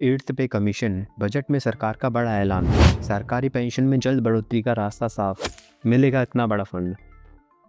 Eighth pay commission, budget में सरकार का बड़ा ऐलान। सरकारी पेंशन में जल्द बढ़ोतरी का रास्ता साफ, मिलेगा इतना बड़ा फंड।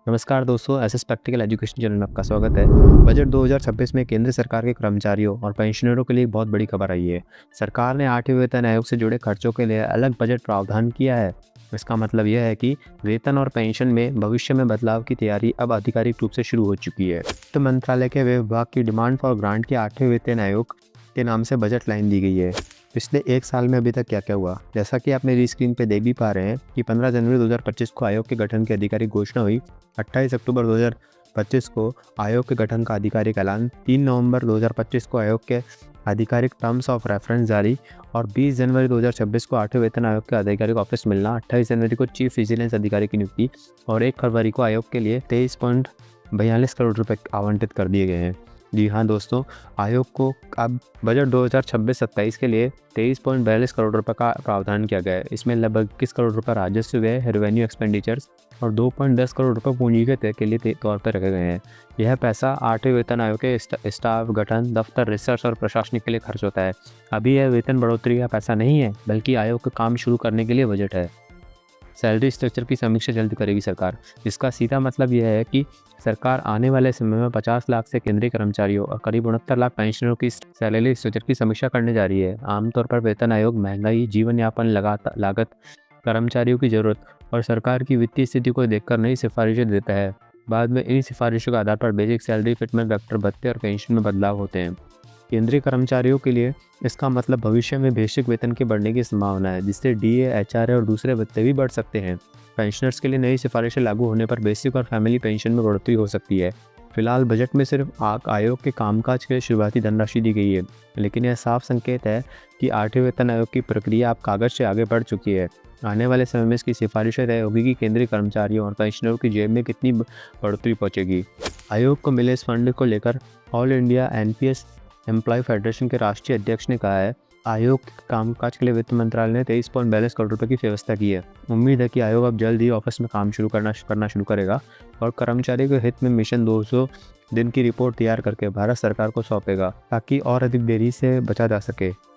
नमस्कार दोस्तों, एसएस प्रैक्टिकल एजुकेशन चैनल में आपका स्वागत है। बजट 2026 में केंद्र सरकार के कर्मचारियों और पेंशनरों के लिए एक बहुत बड़ी खबर आई है। सरकार ने 8वें वेतन आयोग से जुड़े खर्चों के लिए अलग बजट प्रावधान किया है। इसका मतलब यह है कि वेतन और पेंशन में भविष्य में बदलाव की तैयारी अब आधिकारिक रूप से शुरू हो चुकी है। वित्त मंत्रालय के विभाग की डिमांड फॉर ग्रांट के 8वें वेतन आयोग के नाम से बजट लाइन दी गई है। पिछले एक साल में अभी तक क्या क्या हुआ, जैसा कि आप मेरी स्क्रीन पे देख भी पा रहे हैं कि 15 जनवरी 2025 को आयोग के गठन की आधिकारिक घोषणा हुई। 28 अक्टूबर 2025 को आयोग के गठन का आधिकारिक ऐलान, 3 नवंबर 2025 को आयोग के आधिकारिक टर्म्स ऑफ रेफरेंस जारी और 20 जनवरी 2026 को 8वें वेतन आयोग के आधिकारिक ऑफिस मिलना। 28 जनवरी को चीफ विजिलेंस अधिकारी की नियुक्ति और 1 फरवरी को आयोग के लिए 23.42 करोड़ रुपए आवंटित कर दिए गए हैं। जी हाँ दोस्तों, आयोग को अब बजट 2026-27 के लिए 23.42 करोड़ रुपए का प्रावधान किया गया है। इसमें लगभग 21 करोड़ रुपए राजस्व व्यय, रेवेन्यू एक्सपेंडिचर्स और 2.10 करोड़ रुपए पूंजीगत के लिए तौर पर रखे गए हैं। यह पैसा 8वें वेतन आयोग के स्टाफ गठन, दफ्तर, रिसर्च और प्रशासनिक के लिए खर्च होता है। अभी यह वेतन बढ़ोतरी का पैसा नहीं है, बल्कि आयोग का काम शुरू करने के लिए बजट है। सैलरी स्ट्रक्चर की समीक्षा जल्द करेगी सरकार। इसका सीधा मतलब यह है कि सरकार आने वाले समय में 50 लाख से केंद्रीय कर्मचारियों और करीब 69 लाख पेंशनरों की सैलरी स्ट्रक्चर की समीक्षा करने जा रही है। आमतौर पर वेतन आयोग महंगाई, जीवन यापन लागत, कर्मचारियों की जरूरत और सरकार की वित्तीय स्थिति को देखकर नई सिफारिशें देता है। बाद में इन सिफारिशों के आधार पर बेसिक सैलरी, फिटमेंट फैक्टर, भत्ते और पेंशन में बदलाव होते हैं। केंद्रीय कर्मचारियों के लिए इसका मतलब भविष्य में बेसिक वेतन के बढ़ने की संभावना है, जिससे डीए, एचआरए और दूसरे भत्ते भी बढ़ सकते हैं। पेंशनर्स के लिए नई सिफारिशें लागू होने पर बेसिक और फैमिली पेंशन में बढ़ोतरी हो सकती है। फिलहाल बजट में सिर्फ आयोग के कामकाज के लिए शुरुआती धनराशि दी गई है, लेकिन यह साफ संकेत है कि 8वें वेतन आयोग की प्रक्रिया अब कागज से आगे बढ़ चुकी है। आने वाले समय में इसकी सिफारिशें तय होगी कि केंद्रीय कर्मचारियों और पेंशनरों की जेब में कितनी बढ़ोतरी पहुंचेगी। आयोग को मिले इस फंड को लेकर all India NPS employ federation के राष्ट्रीय अध्यक्ष ने कहा है, आयोग के कामकाज के लिए वित्त मंत्रालय ने 23.42 करोड़ रुपए की व्यवस्था की है। उम्मीद है कि आयोग अब जल्द ही ऑफिस में काम करना शुरू करेगा और कर्मचारी के हित में मिशन 200 दिन की रिपोर्ट तैयार करके भारत सरकार को सौंपेगा, ताकि और अधिक देरी से बचा जा सके।